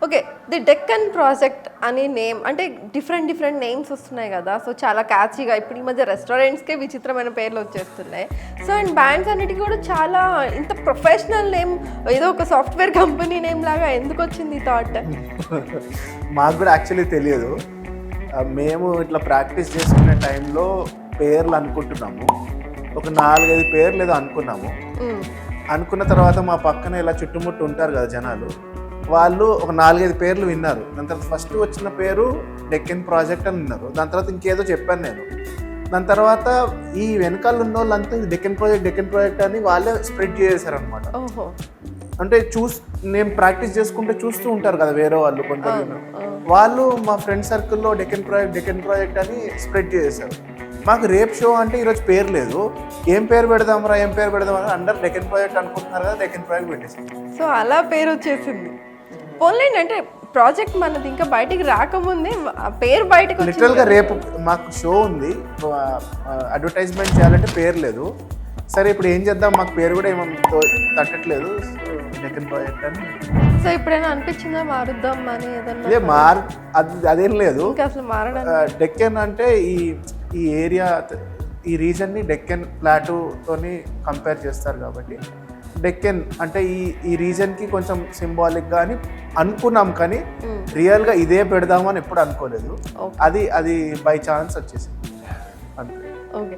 Okay. The Deccan project అని name అంటే different names వస్తున్నాయి కదా! సో, చాలా క్యాచీగా ఇప్పుడు ఈ మధ్య రెస్టారెంట్స్‌కే విచిత్రమైన పేర్లు వచ్చేస్తున్నాయి. సో, అండ్ బ్యాండ్స్ అన్నిటికి కూడా చాలా ఇంత ప్రొఫెషనల్ నేమ్ ఏదో ఒక సాఫ్ట్‌వేర్ కంపెనీ నేమ్ లాగా ఎందుకొచ్చింది ఈ థాట్? మాకు కూడా యాక్చువల్లీ తెలియదు. మేము ఇట్లా ప్రాక్టీస్ చేసుకునే టైంలో పేర్లు అనుకుంటున్నాము. ఒక 4, 5 పేర్లు ఏదో అనుకున్నాము. అనుకున్న తర్వాత మా పక్కన ఇలా చుట్టుముట్టు ఉంటారు కదా జనాలు, వాళ్ళు ఒక 4, 5 పేర్లు విన్నారు. దాని తర్వాత ఫస్ట్ వచ్చిన పేరు డెక్కన్ ప్రాజెక్ట్ అని విన్నారు. దాని తర్వాత ఇంకేదో చెప్పాను నేను. దాని తర్వాత ఈ వెనకాల ఉన్న వాళ్ళంతా డెక్కన్ ప్రాజెక్ట్ అని వాళ్ళే స్ప్రెడ్ చేసేసారనమాట. ఓహో! అంటే నేను ప్రాక్టీస్ చేసుకుంటే చూస్తూ ఉంటారు కదా వేరే వాళ్ళు కొందరు, వాళ్ళు మా ఫ్రెండ్ సర్కిల్లో డెక్కన్ ప్రాజెక్ట్ అని స్ప్రెడ్ చేసేసారు. మాకు రేపు షో అంటే ఈరోజు పేరు లేదు, ఏం పేరు పెడదామరా అందరు డెక్కన్ ప్రాజెక్ట్ అనుకుంటున్నారు కదా, డెక్కన్ ప్రాజెక్ట్ పెట్టేసారు. సో, అలా పేరు వచ్చేసింది. పోన్లేండి, అంటే ప్రాజెక్ట్ మనది ఇంకా బయటికి రాకముందే ఆ పేరు బయటకు వచ్చింది. లిటరల్గా రేపు మాకు షో ఉంది, అడ్వర్టైజ్మెంట్ చేయాలంటే పేరు లేదు. సరే ఇప్పుడు ఏం చేద్దాం, మాకు పేరు కూడా ఏమో తట్టట్లేదు, డెక్కన్ ప్రాజెక్ట్ అని. సో, ఇప్పుడైనా అనిపించిందా మారుద్దాం అని ఏదన్నా? ఇదే అదేం లేదు. ఇంకా అసలు మారడానికి డెక్కన్ అంటే ఈ ఏరియా, ఈ రీజన్ని డెక్కన్ ప్లాటూతోని కంపేర్ చేస్తారు కాబట్టి డెక్కన్ అంటే ఈ రీజన్కి కొంచెం సింబాలిక్గా అని అనుకున్నాం, కానీ రియల్గా ఇదే పెడదామని ఎప్పుడు అనుకోలేదు. అది బై ఛాన్స్ వచ్చేసింది అంతే. ఓకే.